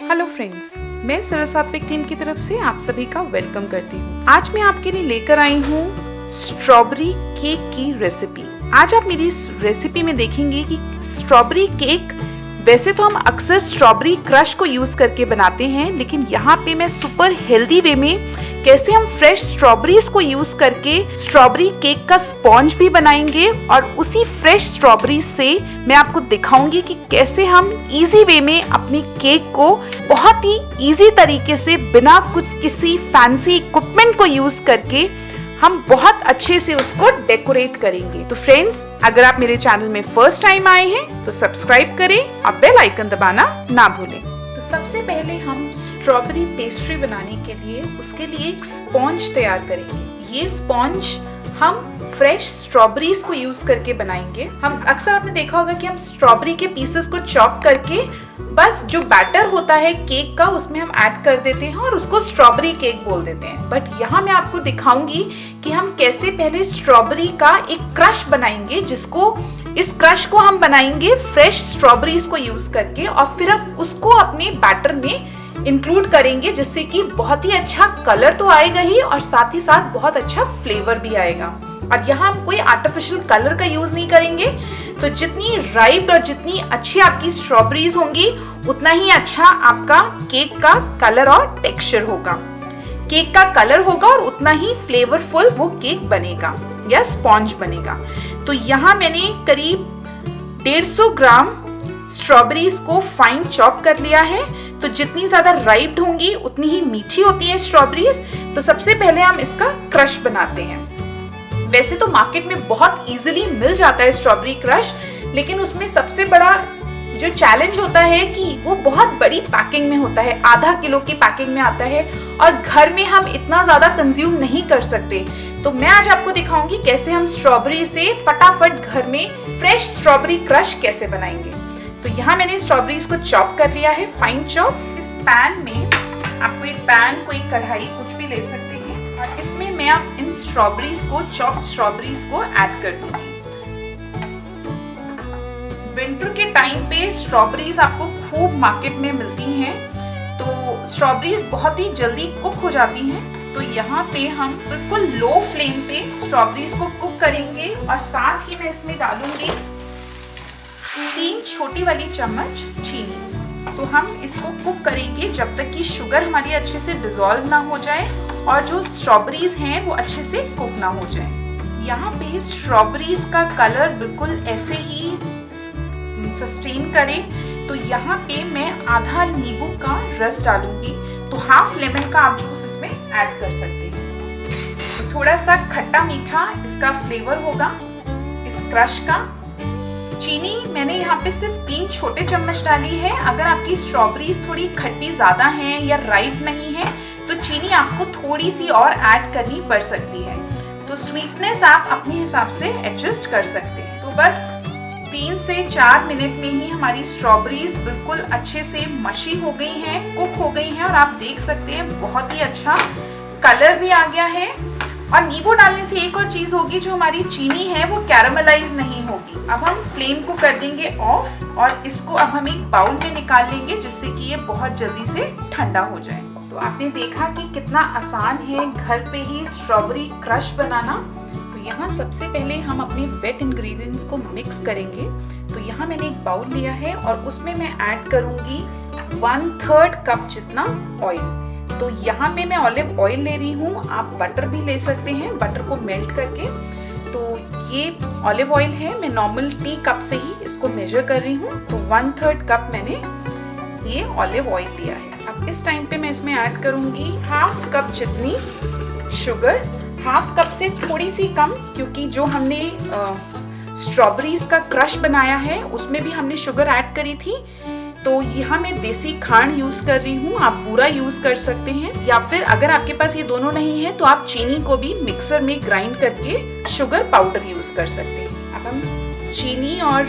Hello friends, मैं सरल सात्विक टीम की तरफ से आप सभी का वेलकम करती हूँ। आज मैं आपके लिए लेकर आई हूँ स्ट्रॉबेरी केक की रेसिपी। आज आप मेरी इस रेसिपी में देखेंगे कि स्ट्रॉबेरी केक, वैसे तो हम अक्सर स्ट्रॉबेरी क्रश को यूज करके बनाते हैं, लेकिन यहाँ पे मैं सुपर हेल्दी वे में कैसे हम फ्रेश स्ट्रॉबेरीज को यूज करके स्ट्रॉबेरी केक का स्पॉन्ज भी बनाएंगे और उसी फ्रेश स्ट्रॉबेरी से मैं आपको दिखाऊंगी कि कैसे हम इजी वे में अपनी केक को बहुत ही इजी तरीके से बिना कुछ किसी फैंसी इक्विपमेंट को यूज करके हम बहुत अच्छे से उसको डेकोरेट करेंगे। तो फ्रेंड्स, अगर आप मेरे चैनल में फर्स्ट टाइम आए हैं तो सब्सक्राइब करें और बेल आइकन दबाना ना भूलें। तो सबसे पहले हम स्ट्रॉबेरी पेस्ट्री बनाने के लिए उसके लिए एक स्पॉन्ज तैयार करेंगे। ये स्पॉन्ज हम फ्रेश स्ट्रॉबेरीज को यूज करके बनाएंगे। हम अक्सर आपने देखा होगा कि हम स्ट्रॉबेरी के पीसेस को चॉप करके बस जो बैटर होता है केक का उसमें हम ऐड कर देते हैं और उसको स्ट्रॉबेरी केक बोल देते हैं। बट यहाँ मैं आपको दिखाऊंगी कि हम कैसे पहले स्ट्रॉबेरी का एक क्रश बनाएंगे, इस क्रश को हम बनाएंगे फ्रेश स्ट्रॉबेरीज को यूज करके और फिर अब उसको अपने बैटर में इंक्लूड करेंगे, जिससे कि बहुत ही अच्छा कलर तो आएगा ही और साथ ही साथ बहुत अच्छा फ्लेवर भी आएगा। और यहाँ हम कोई आर्टिफिशियल कलर का यूज नहीं करेंगे। तो जितनी राइप्ड और जितनी अच्छी आपकी स्ट्रॉबेरीज होंगी उतना ही अच्छा आपका केक का कलर और टेक्सचर होगा। केक का कलर होगा और उतना ही फ्लेवरफुल वो केक बनेगा या स्पॉन्ज बनेगा। तो यहाँ मैंने करीब 150 ग्राम स्ट्रॉबेरीज को फाइन चॉप कर लिया है। तो जितनी ज्यादा राइप्ड होंगी उतनी ही मीठी होती है स्ट्रॉबेरीज। तो सबसे पहले हम इसका क्रश बनाते हैं। वैसे तो मार्केट में बहुत इजीली मिल जाता है स्ट्रॉबेरी क्रश, लेकिन उसमें सबसे बड़ा जो चैलेंज होता है कि वो बहुत बड़ी पैकिंग में होता है, आधा किलो की पैकिंग में आता है और घर में हम इतना ज्यादा कंज्यूम नहीं कर सकते। तो मैं आज आपको दिखाऊंगी कैसे हम स्ट्रॉबेरी से फटाफट घर में फ्रेश स्ट्रॉबेरी क्रश कैसे बनाएंगे। तो यहाँ मैंने स्ट्रॉबेरीज को चॉप कर लिया है, फाइन चॉप। इस पैन में आपको एक पैन, कोई कढ़ाई कुछ भी ले सकते हैं और इसमें मैं आप इन स्ट्रॉबेरीज को, चॉप्ड स्ट्रॉबेरीज को ऐड कर दूंगी। विंटर के टाइम पे स्ट्रॉबेरीज आपको खूब मार्केट में मिलती हैं, तो स्ट्रॉबेरीज बहुत ही जल्दी कुक हो जाती हैं। तो यहाँ पे हम बिल्कुल लो फ्लेम पे स्ट्रॉबेरीज को कुक करेंगे और साथ ही मैं इसमें डालूंगी 3 छोटी वाली चम्मच चीनी। तो हम इसको कुक करेंगे जब तक कि शुगर हमारी अच्छे से डिसॉल्व ना हो जाए और जो स्ट्रॉबेरीज हैं वो अच्छे से कुक ना हो जाए। यहाँ पे स्ट्रॉबेरीज का कलर बिल्कुल ऐसे ही सस्टेन करें। तो यहाँ पे मैं आधा नींबू का रस डालूंगी। तो हाफ लेमन का आप जूस इसमें ऐड कर सकते हैं। तो थोड़ा सा खट्टा मीठा इसका फ्लेवर होगा इस क्रश का। चीनी मैंने यहाँ पे सिर्फ 3 छोटे चम्मच डाली है। अगर आपकी स्ट्रॉबेरीज थोड़ी खट्टी ज्यादा है या राइप नहीं है तो चीनी आपको थोड़ी सी और ऐड करनी पड़ सकती है। तो स्वीटनेस आप अपने हिसाब से एडजस्ट कर सकते हैं। तो बस 3 से 4 मिनट में ही हमारी स्ट्रॉबेरीज बिल्कुल अच्छे से मशी हो गई हैं, कुक हो गई हैं और आप देख सकते हैं बहुत ही अच्छा कलर भी आ गया है। और नींबू डालने से एक और चीज होगी, जो हमारी चीनी है वो कैरामलाइज नहीं होगी। अब हम फ्लेम को कर देंगे ऑफ और इसको अब हम एक बाउल में निकाल लेंगे, जिससे कि ये बहुत जल्दी से ठंडा हो जाए। तो आपने देखा कि कितना आसान है घर पे ही स्ट्रॉबेरी क्रश बनाना। तो यहाँ सबसे पहले हम अपने वेट इंग्रेडिएंट्स को मिक्स करेंगे। तो यहाँ मैंने एक बाउल लिया है और उसमें मैं ऐड करूंगी 1/3 कप जितना ऑयल। तो यहाँ पे मैं ऑलिव ऑयल ले रही हूँ, आप बटर भी ले सकते हैं, बटर को मेल्ट करके। तो ये ऑलिव ऑयल है, मैं नॉर्मल टी कप से ही इसको मेजर कर रही हूँ। तो 1/3 कप मैंने ये ऑलिव ऑयल लिया है। अब इस टाइम पे मैं इसमें ऐड करूंगी हाफ कप जितनी शुगर, हाफ कप से थोड़ी सी कम, क्योंकि जो हमने स्ट्रॉबेरीज का क्रश बनाया है उसमें भी हमने शुगर ऐड करी थी। तो यहाँ मैं देसी खांड यूज कर रही हूँ, आप बूरा यूज कर सकते हैं, या फिर अगर आपके पास ये दोनों नहीं है तो आप चीनी को भी मिक्सर में ग्राइंड करके शुगर पाउडर यूज कर सकते हैं। अब हम चीनी और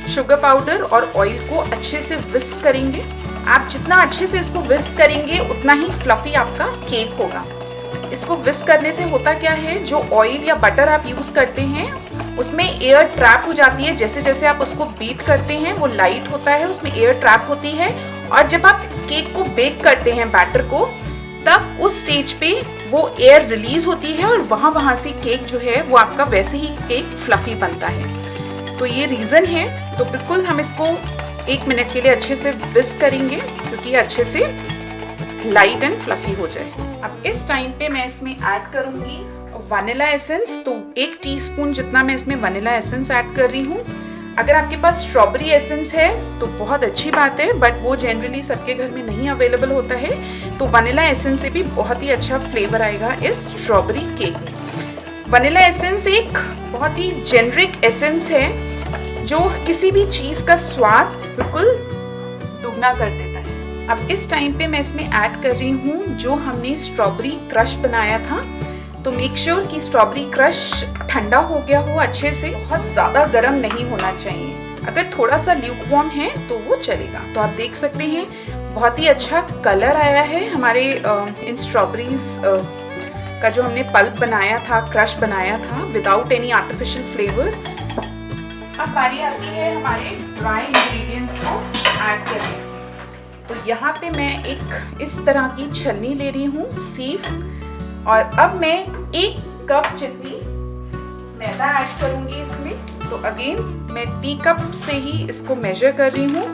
शुगर पाउडर और ऑयल को अच्छे से विस्क करेंगे। आप जितना अच्छे से इसको विस्क करेंगे उतना ही फ्लफी आपका केक होगा। इसको विस्क करने से होता क्या है, जो ऑयल या बटर आप यूज करते हैं उसमें एयर ट्रैप हो जाती है। जैसे जैसे आप उसको बीट करते हैं वो लाइट होता है, उसमें एयर ट्रैप होती है और जब आप केक को बेक करते हैं बैटर को, तब उस स्टेज पे वो एयर रिलीज होती है और वहाँ से केक जो है वो आपका वैसे ही केक फ्लफी बनता है। तो ये रीज़न है। तो बिल्कुल हम इसको 1 मिनट के लिए अच्छे से विस्क करेंगे क्योंकि ये अच्छे से लाइट एंड फ्लफी हो जाए। अब इस टाइम पे मैं इसमें ऐड करूँगी वनीला एसेंस। तो 1 टीस्पून जितना मैं इसमें वनीला एसेंस ऐड कर रही हूँ। अगर आपके पास स्ट्रॉबेरी एसेंस है तो बहुत अच्छी बात है, बट वो जनरली सबके घर में नहीं अवेलेबल होता है। तो वनीला एसेंस से भी बहुत ही अच्छा फ्लेवर आएगा इस स्ट्रॉबेरी केक में। वनीला एसेंस एक बहुत ही जेनरिक एसेंस है जो किसी भी चीज़ का स्वाद बिल्कुल दुगना कर देता है। अब इस टाइम पे मैं इसमें ऐड कर रही हूँ जो हमने स्ट्रॉबेरी क्रश बनाया था। तो मेक श्योर कि स्ट्रॉबेरी क्रश ठंडा हो गया हो अच्छे से, बहुत ज़्यादा गर्म नहीं होना चाहिए। अगर थोड़ा सा ल्यूकवार्म है तो वो चलेगा। तो आप देख सकते हैं बहुत ही अच्छा कलर आया है हमारे इन स्ट्रॉबेरीज का जो हमने पल्प बनाया था, क्रश बनाया था विदाउट एनी आर्टिफिशियल फ्लेवर्स। अब बारी आती है हमारे ड्राई इंग्रेडिएंट्स को ऐड करने की। तो यहाँ पे मैं एक इस तरह की छलनी ले रही हूँ, सीफ, और अब मैं 1 कप जितनी मैदा ऐड करूँगी इसमें। तो अगेन मैं टी कप से ही इसको मेजर कर रही हूँ।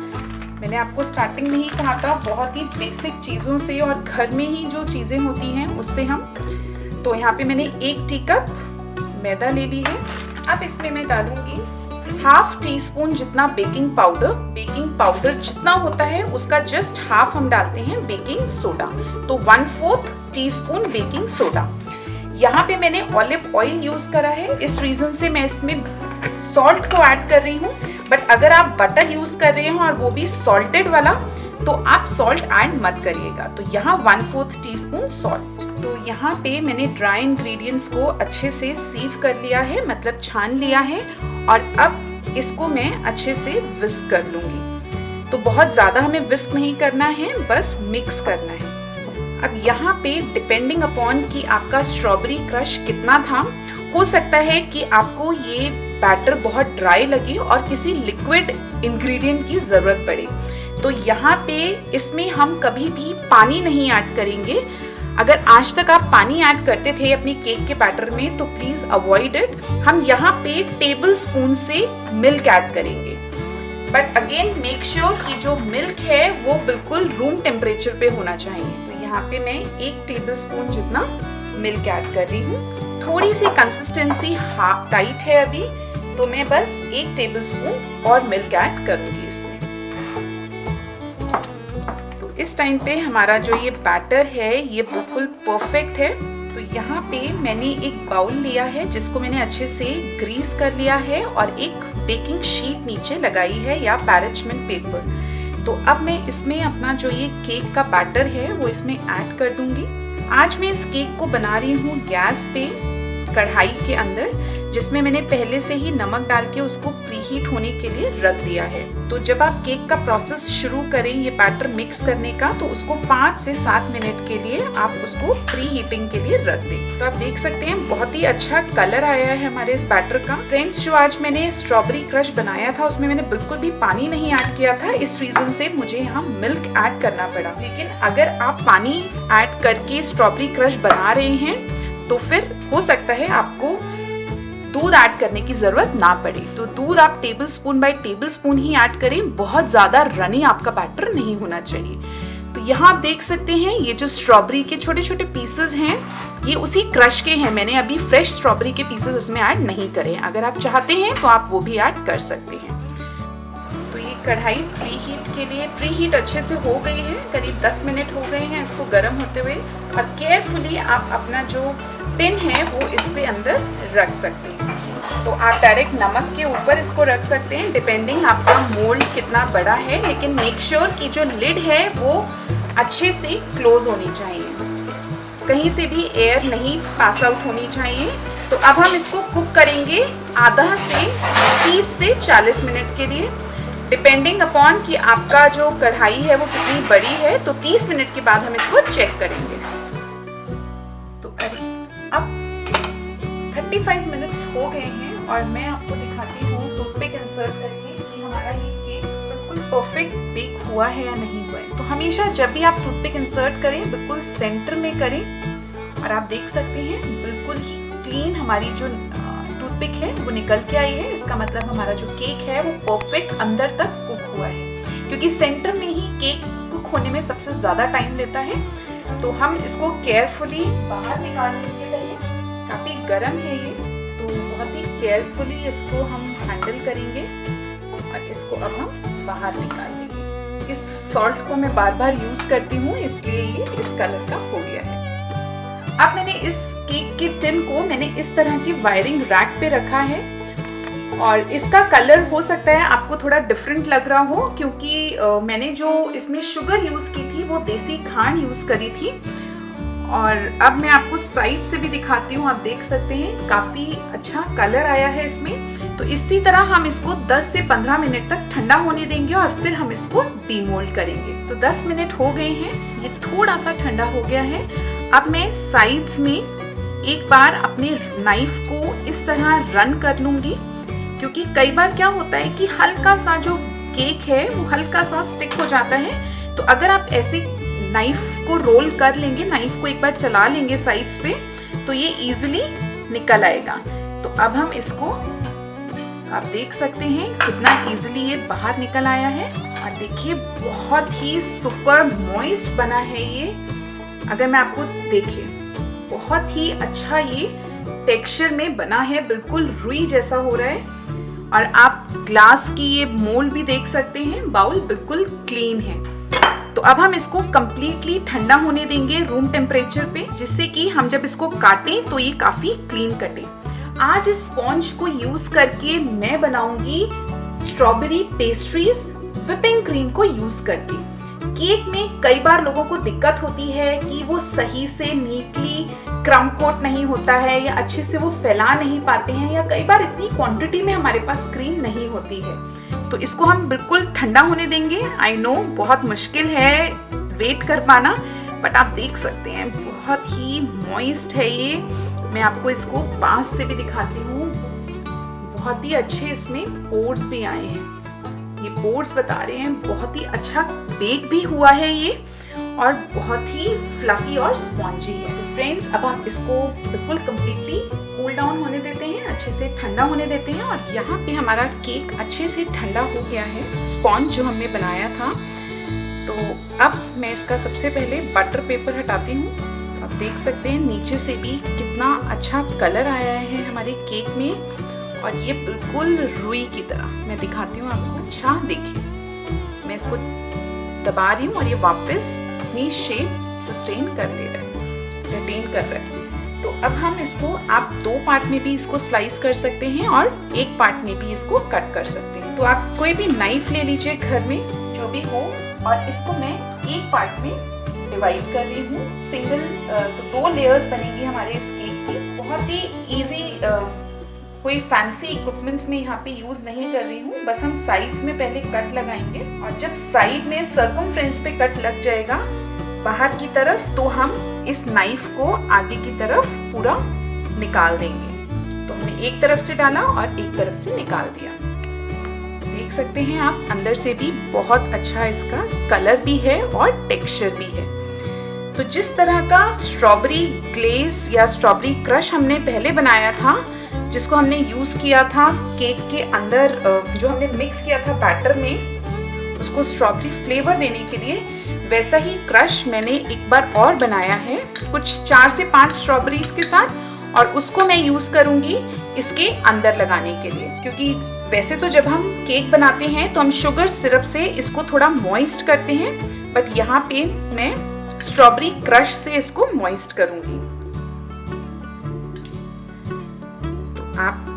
मैंने आपको स्टार्टिंग में ही कहा था बहुत ही बेसिक चीज़ों से और घर में ही जो चीज़ें होती हैं उससे हम। तो यहाँ पे मैंने 1 टी कप मैदा ले ली है। अब इसमें मैं डालूँगी 1/2 टीस्पून जितना बेकिंग पाउडर। बेकिंग पाउडर जितना होता है उसका जस्ट हाफ हम डालते हैं बेकिंग सोडा। तो 1/4 टीस्पून बेकिंग सोडा। यहाँ पे मैंने ऑलिव ऑयल यूज करा है, इस रीजन से मैं इसमें सॉल्ट को ऐड कर रही हूँ। बट अगर आप बटर यूज कर रहे हो और वो भी सॉल्टेड वाला, तो आप सॉल्ट ऐड मत करिएगा। तो यहाँ 1/4 टीस्पून सॉल्ट। तो यहाँ पे मैंने ड्राई इंग्रेडिएंट्स को अच्छे से सीव कर लिया है, मतलब छान लिया है, और अब इसको मैं अच्छे से विस्क कर लूँगी। तो बहुत ज़्यादा हमें विस्क नहीं करना है, बस मिक्स करना है। अब यहाँ पे डिपेंडिंग अपॉन कि आपका स्ट्रॉबेरी क्रश कितना था, हो सकता है कि आपको ये बैटर बहुत ड्राई लगे और किसी लिक्विड इंग्रेडिएंट की ज़रूरत पड़े। तो यहाँ पे इसमें हम कभी भी पानी नहीं ऐड करेंगे। अगर आज तक आप पानी ऐड करते थे अपनी केक के बैटर में तो प्लीज़ अवॉइड इट। हम यहाँ पे टेबल स्पून से मिल्क ऐड करेंगे, बट अगेन मेक श्योर कि जो मिल्क है वो बिल्कुल रूम टेम्परेचर पे होना चाहिए। तो यहाँ पे मैं 1 टेबल स्पून जितना मिल्क ऐड कर रही हूँ। थोड़ी सी कंसिस्टेंसी टाइट है अभी, तो मैं बस 1 टेबल स्पून और मिल्क ऐड करूँगी इसमें। तो इस टाइम पे हमारा जो ये बैटर है ये बिल्कुल परफेक्ट है। तो यहाँ पे मैंने एक बाउल लिया है जिसको मैंने अच्छे से ग्रीस कर लिया है और एक बेकिंग शीट नीचे लगाई है या पैराचमेंट पेपर। तो अब मैं इसमें अपना जो ये केक का बैटर है वो इसमें ऐड कर दूंगी। आज मैं इस केक को बना रही हूँ गैस पे कढ़ाई के अंदर, जिसमें मैंने पहले से ही नमक डाल के उसको प्रीहीट होने के लिए रख दिया है। तो जब आप केक का प्रोसेस शुरू करें ये बैटर मिक्स करने का, तो उसको 5 से 7 मिनट के लिए आप उसको प्री हीटिंग के लिए रख दें। तो आप देख सकते हैं बहुत ही अच्छा कलर आया है हमारे इस बैटर का। फ्रेंड्स, जो आज मैंने स्ट्रॉबेरी क्रश बनाया था उसमें मैंने बिल्कुल भी पानी नहीं ऐड किया था, इस रीजन से मुझे यहाँ मिल्क ऐड करना पड़ा। लेकिन अगर आप पानी ऐड करके स्ट्रॉबेरी क्रश बना रहे हैं तो फिर हो सकता है आपको दूध ऐड करने की जरूरत ना पड़े। तो दूध आप tablespoon by tablespoon ही ऐड करें, बहुत ज्यादा रनी आपका बैटर नहीं होना चाहिए। तो यहाँ आप देख सकते हैं ये जो स्ट्रॉबेरी के छोटे छोटे पीसेस हैं ये उसी क्रश के हैं। मैंने अभी फ्रेश स्ट्रॉबेरी के पीसेस इसमें ऐड नहीं करे। अगर आप चाहते हैं तो आप वो भी ऐड कर सकते हैं। तो ये कढ़ाई प्री हीट के लिए प्री अच्छे से हो गई है, करीब 10 मिनट हो गए हैं इसको गर्म होते हुए। और केयरफुली आप अपना जो टिन है वो इस पे अंदर रख सकते हैं। तो आप डायरेक्ट नमक के ऊपर इसको रख सकते हैं, डिपेंडिंग आपका मोल्ड कितना बड़ा है। लेकिन मेक श्योर कि जो लिड है वो अच्छे से क्लोज होनी चाहिए, कहीं से भी एयर नहीं पास आउट होनी चाहिए। तो अब हम इसको कुक करेंगे आधा से 30 से 40 मिनट के लिए, डिपेंडिंग अपॉन कि आपका जो कढ़ाई है वो कितनी बड़ी है। तो 30 मिनट के बाद हम इसको चेक करेंगे। तो अब 35 मिनट्स हो गए हैं और मैं आपको दिखाती हूँ टूथपिक इंसर्ट करके कि हमारा ये केक बिल्कुल परफेक्ट बेक हुआ है या नहीं हुआ है। तो हमेशा जब भी आप टूथपिक इंसर्ट करें बिल्कुल सेंटर में करें, और आप देख सकते हैं बिल्कुल ही क्लीन हमारी जो टूथपिक है वो निकल के आई है। इसका मतलब हमारा जो केक है वो परफेक्ट अंदर तक कुक हुआ है, क्योंकि सेंटर में ही केक कुक होने में सबसे ज़्यादा टाइम लेता है। तो हम इसको केयरफुली बाहर निकाल लेंगे। पहले काफ़ी गर्म है ये, तो बहुत ही केयरफुली इसको हम हैंडल करेंगे और इसको अब हम बाहर निकाल लेंगे। इस सॉल्ट को मैं बार बार यूज़ करती हूँ, इसलिए ये इस कलर का हो गया है। अब मैंने इस केक के टिन को मैंने इस तरह की वायरिंग रैक पे रखा है, और इसका कलर हो सकता है आपको थोड़ा डिफरेंट लग रहा हो, क्योंकि मैंने जो इसमें शुगर यूज़ की थी वो देसी खांड यूज़ करी थी। और अब मैं आपको साइड से भी दिखाती हूँ। आप देख सकते हैं काफ़ी अच्छा कलर आया है इसमें। तो इसी तरह हम इसको 10 से 15 मिनट तक ठंडा होने देंगे और फिर हम इसको डीमोल्ड करेंगे। तो 10 मिनट हो गए हैं, ये थोड़ा सा ठंडा हो गया है। अब मैं साइड्स में एक बार अपने नाइफ को इस तरह रन कर लूँगी, क्योंकि कई बार क्या होता है कि हल्का सा जो केक है वो हल्का सा स्टिक हो जाता है। तो अगर आप ऐसे नाइफ को रोल कर लेंगे, नाइफ को एक बार चला लेंगे साइड्स पे, तो ये इजीली निकल आएगा। तो अब हम इसको, आप देख सकते हैं कितना इजीली ये बाहर निकल आया है। और देखिए बहुत ही सुपर मॉइस्ट बना है ये। अगर मैं आपको देखिए, बहुत ही अच्छा ये टेक्सचर में बना है, बिल्कुल रुई जैसा हो रहा है। और आप ग्लास की ये मोल्ड भी देख सकते हैं, बाउल बिल्कुल क्लीन है। तो अब हम इसको कंप्लीटली ठंडा होने देंगे रूम टेम्परेचर पे, जिससे कि हम जब इसको काटें तो ये काफी क्लीन कटे। आज इस स्पॉन्ज को यूज करके मैं बनाऊंगी स्ट्रॉबेरी पेस्ट्रीज व्हिपिंग क्रीम को यूज करके। केक में कई बार लोगों को दिक्कत होती है कि वो सही से नीटली क्रम कोट नहीं होता है, या अच्छे से वो फैला नहीं पाते हैं, या कई बार इतनी क्वांटिटी में हमारे पास क्रीम नहीं होती है। तो इसको हम बिल्कुल ठंडा होने देंगे। आई नो बहुत मुश्किल है वेट कर पाना, बट आप देख सकते हैं बहुत ही मॉइस्ट है ये। मैं आपको इसको पास से भी दिखाती हूँ, बहुत ही अच्छे इसमें पोर्स भी आए हैं। ये पोर्स बता रहे हैं बहुत ही अच्छा बेक भी हुआ है ये, और बहुत ही फ्लफी और स्पॉन्जी है। तो फ्रेंड्स, अब हम इसको बिल्कुल कंप्लीटली कूल डाउन होने देते हैं, अच्छे से ठंडा होने देते हैं। और यहाँ पे हमारा केक अच्छे से ठंडा हो गया है, स्पॉन्ज जो हमने बनाया था। तो अब मैं इसका सबसे पहले बटर पेपर हटाती हूँ। तो आप देख सकते हैं नीचे से भी कितना अच्छा कलर आया है हमारे केक में, और ये बिल्कुल रुई की तरह। मैं दिखाती हूँ आपको। अच्छा देखिए, मैं इसको दबा रही हूँ और ये वापस अपनी शेप सस्टेन कर ले रहा है, रिटेन कर रहा है। तो अब हम इसको, आप 2 पार्ट में भी इसको स्लाइस कर सकते हैं और 1 पार्ट में भी इसको कट कर सकते हैं। तो आप कोई भी नाइफ ले लीजिए घर में जो भी हो, और इसको मैं 1 पार्ट में डिवाइड कर रही हूँ सिंगल। तो 2 लेयर्स बनेगी हमारे इस केक की। बहुत ही ईजी, कोई फैंसी इक्विपमेंट्स में यहाँ पे यूज नहीं कर रही हूँ। बस हम साइड्स में पहले कट लगाएंगे, और जब साइड में सर्कमफ्रेंस पे कट लग जाएगा बाहर की तरफ, तो हम इस नाइफ को आगे की तरफ पूरा निकाल देंगे। तो हमने एक तरफ से डाला और एक तरफ से निकाल दिया। देख सकते हैं आप, अंदर से भी बहुत अच्छा इसका कलर भी है और टेक्सचर भी है। तो जिस तरह का स्ट्रॉबेरी ग्लेज या स्ट्रॉबेरी क्रश हमने पहले बनाया था, जिसको हमने यूज किया था केक के अंदर, जो हमने मिक्स किया था बैटर में, उसको स्ट्रॉबेरी फ्लेवर देने के लिए, वैसा ही क्रश मैंने एक बार और बनाया है कुछ 4 से 5 स्ट्रॉबेरीज के साथ, और उसको मैं यूज करूंगी इसके अंदर लगाने के लिए। क्योंकि वैसे तो जब हम केक बनाते हैं तो हम शुगर सिरप से इसको थोड़ा मॉइस्ट करते हैं, बट यहाँ पे मैं स्ट्रॉबेरी क्रश से इसको मॉइस्ट करूंगी। आप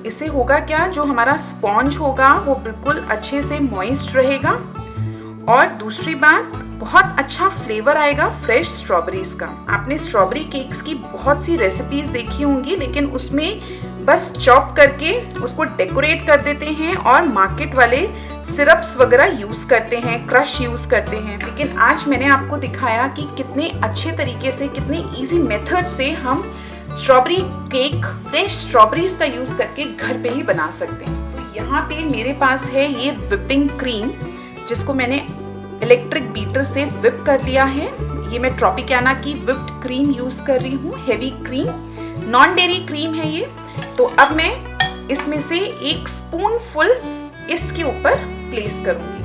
इससे होगा क्या, जो हमारा स्पॉन्ज होगा वो बिल्कुल अच्छे से मॉइस्ट रहेगा, और दूसरी बात बहुत अच्छा फ्लेवर आएगा फ्रेश स्ट्रॉबेरीज का। आपने स्ट्रॉबेरी केक्स की बहुत सी रेसिपीज देखी होंगी, लेकिन उसमें बस चॉप करके उसको डेकोरेट कर देते हैं और मार्केट वाले सिरप्स वगैरह यूज करते हैं, क्रश यूज करते हैं। लेकिन आज मैंने आपको दिखाया कि कितने अच्छे तरीके से, कितने इजी मेथड से हम स्ट्रॉबेरी केक फ्रेश स्ट्रॉबेरीज का यूज करके घर पे ही बना सकते हैं। तो यहाँ पे मेरे पास है ये विपिंग क्रीम, जिसको मैंने इलेक्ट्रिक बीटर से विप कर लिया है। ये मैं ट्रॉपिकाना की विप्ड क्रीम यूज़ कर रही हूँ, heavy cream, non dairy cream है ये। तो अब मैं इसमें से 1 स्पून फुल इसके ऊपर प्लेस करूँगी।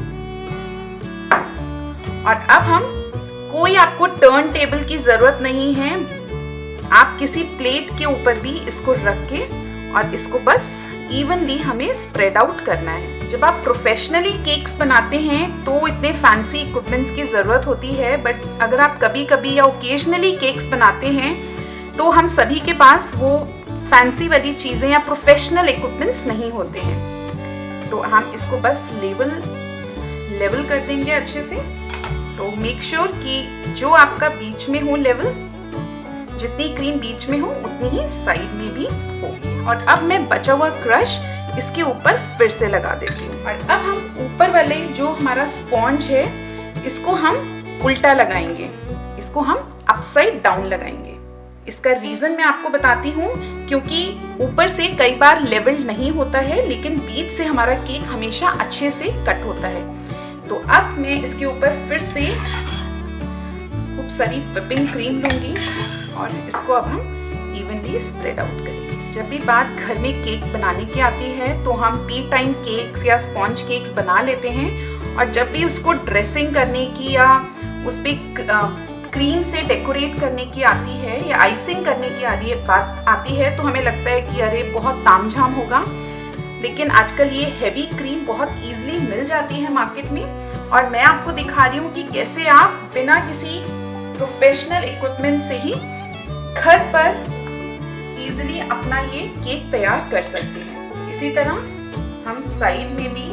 और अब हम, कोई आपको टर्न टेबल की ज़रूरत नहीं है, आप किसी प्लेट के ऊपर भी इसको रख के और इसको बस इवनली हमें स्प्रेड आउट करना है। जब आप प्रोफेशनली केक्स बनाते हैं तो इतने फैंसी इक्विपमेंट्स की ज़रूरत होती है, बट अगर आप कभी कभी या ओकेजनली केक्स बनाते हैं तो हम सभी के पास वो फैंसी वाली चीज़ें या प्रोफेशनल इक्विपमेंट्स नहीं होते हैं। तो हम इसको बस लेवल कर देंगे अच्छे से। तो मेक श्योर कि जो आपका बीच में हो लेवल, जितनी क्रीम बीच में हो उतनी ही साइड में भी हो। और अब मैं बचा हुआ क्रश इसके ऊपर फिर से लगा देती हूँ। और अब हम ऊपर वाले जो हमारा स्पॉन्ज है इसको हम उल्टा लगाएंगे, इसको हम अपसाइड डाउन लगाएंगे। इसका रीजन मैं आपको बताती हूँ, क्योंकि ऊपर से कई बार लेवल नहीं होता है लेकिन बीच से हमारा केक हमेशा अच्छे से कट होता है। तो अब मैं इसके ऊपर फिर से खूब सारी विपिंग क्रीम लूंगी और इसको अब हम इवनली स्प्रेड आउट करेंगे। जब भी बात घर में केक बनाने की आती है तो हम टी टाइम केक्स या स्पॉन्ज केक्स बना लेते हैं, और जब भी उसको ड्रेसिंग करने की या उस पर क्रीम से डेकोरेट करने की आती है या आइसिंग करने की बात आती है तो हमें लगता है कि अरे बहुत तामझाम होगा। लेकिन आजकल ये हेवी क्रीम बहुत इजीली मिल जाती है मार्केट में, और मैं आपको दिखा रही हूँ कि कैसे आप बिना किसी प्रोफेशनल इक्विपमेंट से ही घर पर इजीली अपना ये केक तैयार कर सकते हैं। इसी तरह हम साइड में भी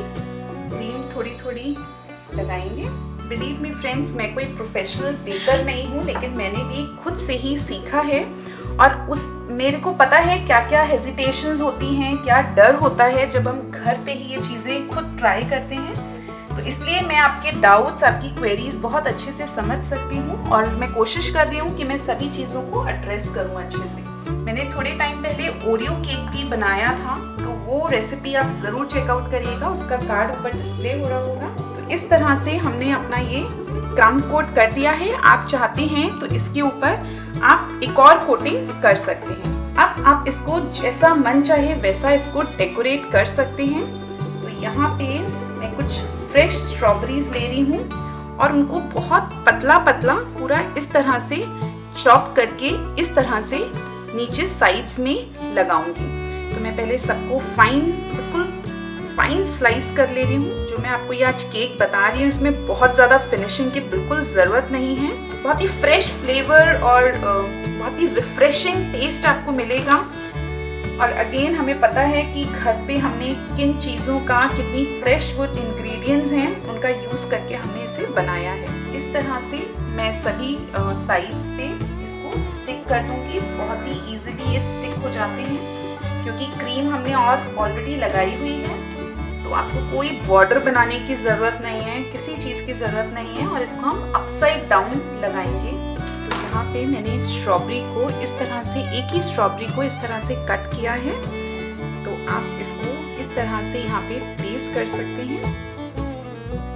क्रीम थोड़ी थोड़ी लगाएंगे। बिलीव मी फ्रेंड्स, मैं कोई प्रोफेशनल बेकर नहीं हूँ, लेकिन मैंने भी खुद से ही सीखा है और मेरे को पता है क्या क्या हेजिटेशंस होती हैं, क्या डर होता है जब हम घर पे ही ये चीज़ें खुद ट्राई करते हैं। तो इसलिए मैं आपके डाउट्स, आपकी क्वेरीज बहुत अच्छे से समझ सकती हूँ और मैं कोशिश कर रही हूँ कि मैं सभी चीज़ों को एड्रेस करूँ अच्छे से। मैंने थोड़े टाइम पहले ओरियो केक भी बनाया था, तो वो रेसिपी आप ज़रूर चेकआउट करिएगा, उसका कार्ड ऊपर डिस्प्ले हो रहा होगा। तो इस तरह से हमने अपना ये क्रम्ब कोट कर दिया है। आप चाहते हैं तो इसके ऊपर आप एक और कोटिंग कर सकते हैं। अब आप इसको जैसा मन चाहे वैसा इसको डेकोरेट कर सकते हैं। तो यहाँ पे मैं कुछ फ्रेश स्ट्रॉबेरीज ले रही हूँ और उनको बहुत पतला पतला पूरा इस तरह से चॉप करके इस तरह से नीचे साइड्स में लगाऊंगी। तो मैं पहले सबको बिल्कुल फाइन स्लाइस कर ले रही हूँ। जो मैं आपको ये आज केक बता रही हूँ इसमें बहुत ज़्यादा फिनिशिंग की बिल्कुल ज़रूरत नहीं है। बहुत ही फ्रेश फ्लेवर और बहुत ही रिफ्रेशिंग टेस्ट आपको मिलेगा। और अगेन हमें पता है कि घर पे हमने किन चीज़ों का, कितनी फ्रेश वो इंग्रेडिएंट्स हैं उनका यूज़ करके हमने इसे बनाया है। इस तरह से मैं सभी साइड्स पे इसको स्टिक कर दूँगी। बहुत ही ईजिली ये स्टिक हो जाते हैं क्योंकि क्रीम हमने ऑलरेडी लगाई हुई है। तो आपको कोई बॉर्डर बनाने की ज़रूरत नहीं है, किसी चीज़ की ज़रूरत नहीं है। और इसको हम अपसाइड डाउन लगाएंगे। तो यहाँ पे मैंने स्ट्रॉबेरी को इस तरह से, एक ही स्ट्रॉबेरी को इस तरह से कट किया है। तो आप इसको इस तरह से यहाँ पे प्लेस कर सकते हैं।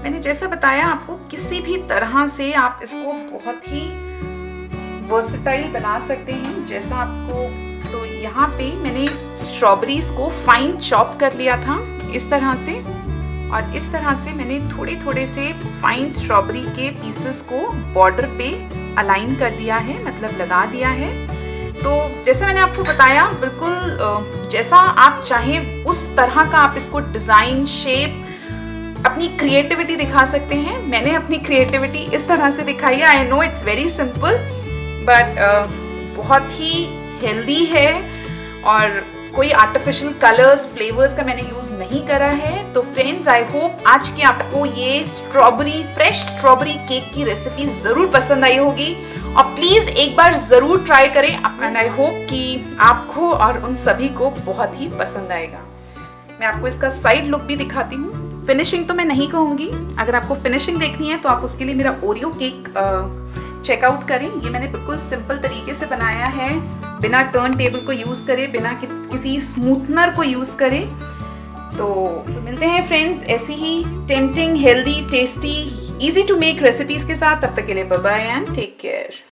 मैंने जैसा बताया आपको, किसी भी तरह से आप इसको बहुत ही वर्सेटाइल बना सकते हैं जैसा आपको। तो यहाँ पे मैंने स्ट्रॉबेरीज को फाइन चॉप कर लिया था इस तरह से, और इस तरह से मैंने थोड़े थोड़े से फाइन स्ट्रॉबेरी के पीसेस को बॉर्डर पे अलाइन कर दिया है, मतलब लगा दिया है। तो जैसे मैंने आपको बताया, बिल्कुल जैसा आप चाहें उस तरह का आप इसको डिज़ाइन, शेप, अपनी क्रिएटिविटी दिखा सकते हैं। मैंने अपनी क्रिएटिविटी इस तरह से दिखाई है। I know it's very simple but बहुत ही हेल्दी है और कोई आर्टिफिशियल कलर्स, फ्लेवर्स का मैंने यूज़ नहीं करा है। तो फ्रेंड्स, आई होप आज की आपको ये फ्रेश स्ट्रॉबेरी केक की रेसिपी ज़रूर पसंद आई होगी और प्लीज़ एक बार ज़रूर ट्राई करें। एंड आई होप कि आपको और उन सभी को बहुत ही पसंद आएगा। मैं आपको इसका साइड लुक भी दिखाती हूँ। फिनिशिंग तो मैं नहीं कहूँगी, अगर आपको फिनिशिंग देखनी है तो आप उसके लिए मेरा ओरियो केक चेकआउट करें। ये मैंने बिल्कुल सिंपल तरीके से बनाया है, बिना टर्न टेबल को यूज़ करे, बिना किसी स्मूथनर को यूज़ करे। तो मिलते हैं फ्रेंड्स ऐसी ही tempting, healthy, tasty, easy to make recipes के साथ। तब तक के लिए bye bye and take care.